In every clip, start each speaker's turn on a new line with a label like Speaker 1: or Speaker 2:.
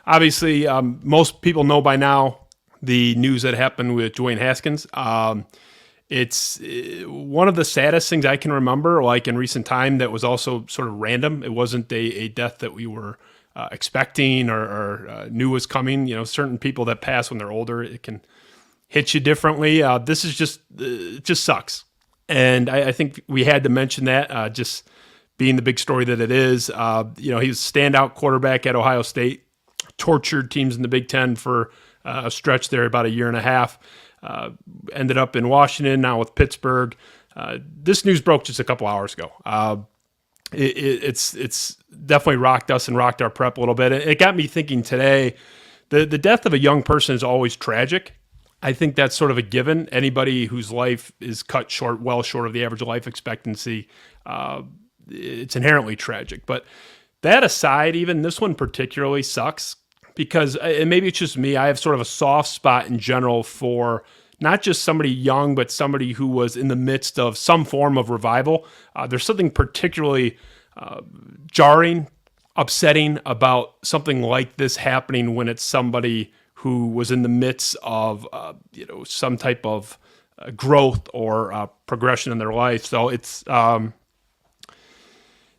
Speaker 1: obviously, most people know by now the news that happened with Dwayne Haskins. It's one of the saddest things I can remember, like in recent time, that was also sort of random. It wasn't a death that we were expecting or knew was coming. You know, certain people that pass when they're older, it can hit you differently. This is just, it just sucks. And I think we had to mention that, just being the big story that it is. He was a standout quarterback at Ohio State, tortured teams in the Big Ten for a stretch there, about a year and a half. Ended up in Washington, now with Pittsburgh. This news broke just a couple hours ago. It's definitely rocked us and rocked our prep a little bit. It got me thinking today, the death of a young person is always tragic. I think that's sort of a given. Anybody whose life is cut short, well short of the average life expectancy, it's inherently tragic. But that aside, even this one particularly sucks because, and maybe it's just me, I have sort of a soft spot in general for not just somebody young, but somebody who was in the midst of some form of revival. There's something particularly jarring, upsetting about something like this happening when it's somebody who was in the midst of some type of growth or progression in their life. So it's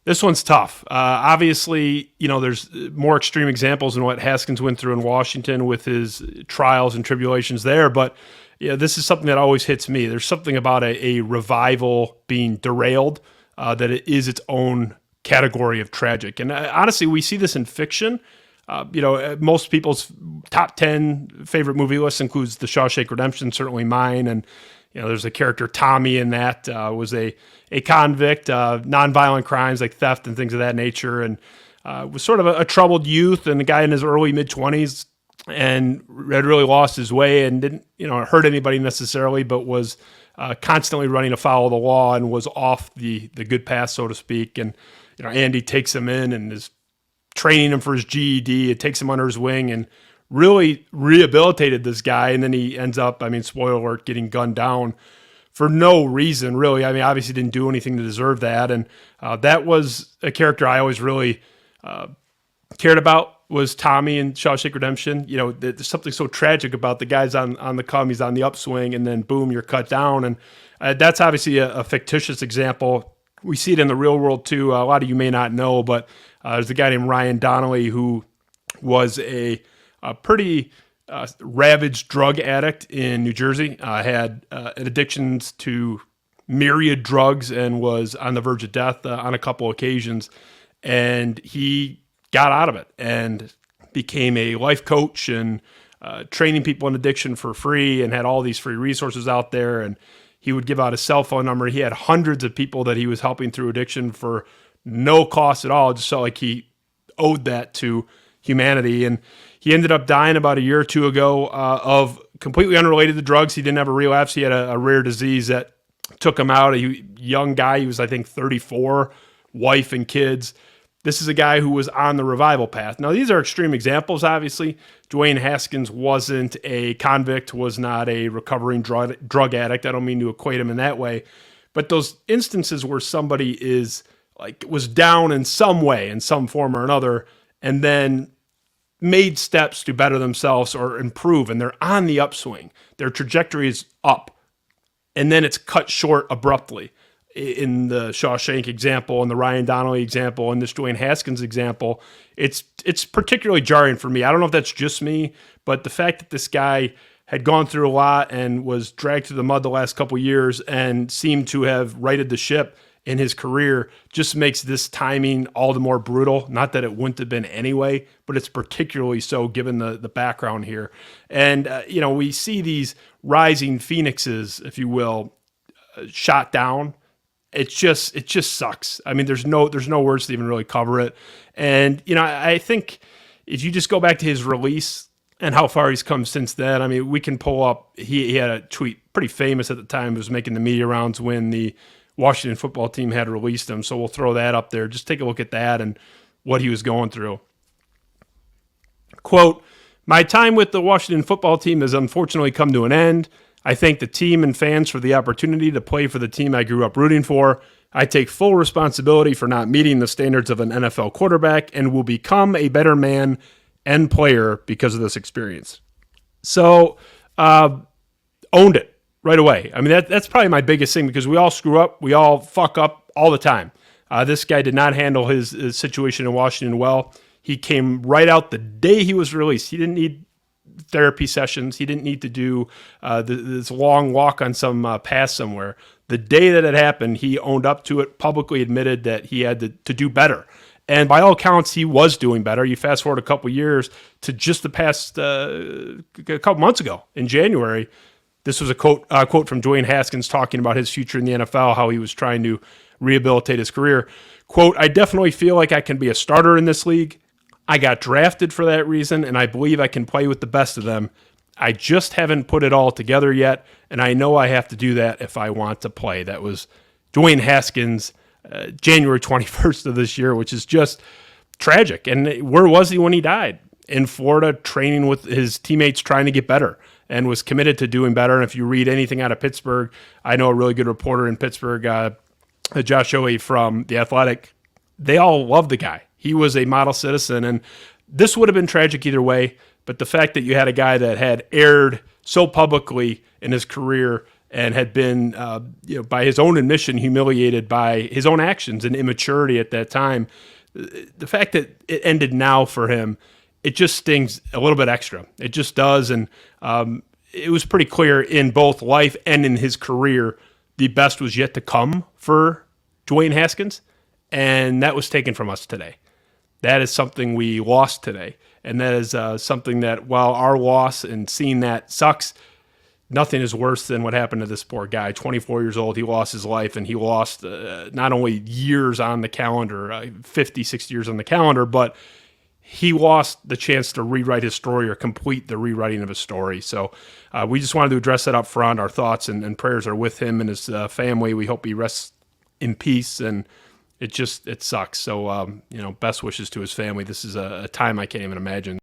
Speaker 1: this one's tough. Obviously, there's more extreme examples than what Haskins went through in Washington with his trials and tribulations there. But this is something that always hits me. There's something about a revival being derailed that it is its own category of tragic. And honestly, we see this in fiction. Most people's top 10 favorite movie list includes The Shawshank Redemption, certainly mine. And, there's a character, Tommy, in that was a convict, nonviolent crimes like theft and things of that nature. And was sort of a troubled youth and a guy in his early mid-20s and had really lost his way and didn't, hurt anybody necessarily, but was constantly running afoul of the law and was off the good path, so to speak. And, Andy takes him in and is training him for his GED. It takes him under his wing and really rehabilitated this guy. And then he ends up, spoiler alert, getting gunned down for no reason, really. Obviously didn't do anything to deserve that. And that was a character I always really cared about, was Tommy in Shawshank Redemption. There's something so tragic about the guy's on the come, he's on the upswing, and then boom, you're cut down. And that's obviously a fictitious example. We see it in the real world too. A lot of you may not know, but there's a guy named Ryan Donnelly who was a pretty ravaged drug addict in New Jersey, had addictions to myriad drugs and was on the verge of death on a couple occasions. And he got out of it and became a life coach and training people in addiction for free and had all these free resources out there. And he would give out his cell phone number. He had hundreds of people that he was helping through addiction for no cost at all. It just felt like he owed that to humanity. And he ended up dying about a year or two ago of completely unrelated to drugs. He didn't have a relapse. He had a rare disease that took him out. A young guy. He was, I think, 34, wife and kids. This is a guy who was on the revival path. Now, these are extreme examples, obviously. Dwayne Haskins wasn't a convict, was not a recovering drug addict. I don't mean to equate him in that way. But those instances where somebody was down in some way, in some form or another, and then made steps to better themselves or improve, and they're on the upswing. Their trajectory is up, and then it's cut short abruptly. In the Shawshank example and the Ryan Donnelly example and this Dwayne Haskins example, it's particularly jarring for me. I don't know if that's just me, but the fact that this guy had gone through a lot and was dragged through the mud the last couple of years and seemed to have righted the ship in his career just makes this timing all the more brutal. Not that it wouldn't have been anyway, but it's particularly so given the background here. And, we see these rising phoenixes, if you will, shot down. It just sucks. There's no words to even really cover it. And, I think if you just go back to his release and how far he's come since then, we can pull up, he had a tweet pretty famous at the time. It was making the media rounds when the Washington football team had released him. So we'll throw that up there. Just take a look at that and what he was going through. Quote, "My time with the Washington football team has unfortunately come to an end. I thank the team and fans for the opportunity to play for the team I grew up rooting for. I take full responsibility for not meeting the standards of an NFL quarterback and will become a better man and player because of this experience. So, owned it right away. I mean, that's probably my biggest thing, because we all screw up. We all fuck up all the time. This guy did not handle his situation in Washington well. He came right out the day he was released. He didn't need therapy sessions. He didn't need to do this long walk on some pass somewhere. The day that it happened, he owned up to it, publicly admitted that he had to do better. And by all accounts, he was doing better. You fast forward a couple years to just the past a couple months ago in January. This was a quote from Dwayne Haskins talking about his future in the NFL, how he was trying to rehabilitate his career. Quote, "I definitely feel like I can be a starter in this league. I got drafted for that reason, and I believe I can play with the best of them. I just haven't put it all together yet, and I know I have to do that if I want to play." That was Dwayne Haskins, January 21st of this year, which is just tragic. And where was he when he died? In Florida, training with his teammates, trying to get better, and was committed to doing better. And if you read anything out of Pittsburgh, I know a really good reporter in Pittsburgh, Josh Owe from The Athletic. They all love the guy. He was a model citizen, and this would have been tragic either way. But the fact that you had a guy that had erred so publicly in his career and had been, by his own admission, humiliated by his own actions and immaturity at that time, the fact that it ended now for him, it just stings a little bit extra. It just does, and it was pretty clear in both life and in his career, the best was yet to come for Dwayne Haskins, and that was taken from us today. That is something we lost today. And that is something that, while our loss and seeing that sucks, nothing is worse than what happened to this poor guy. 24 years old, he lost his life, and he lost not only years on the calendar, 50, 60 years on the calendar, but he lost the chance to rewrite his story or complete the rewriting of his story. So we just wanted to address that up front. Our thoughts and prayers are with him and his family. We hope he rests in peace, and it sucks. So, best wishes to his family. This is a time I can't even imagine.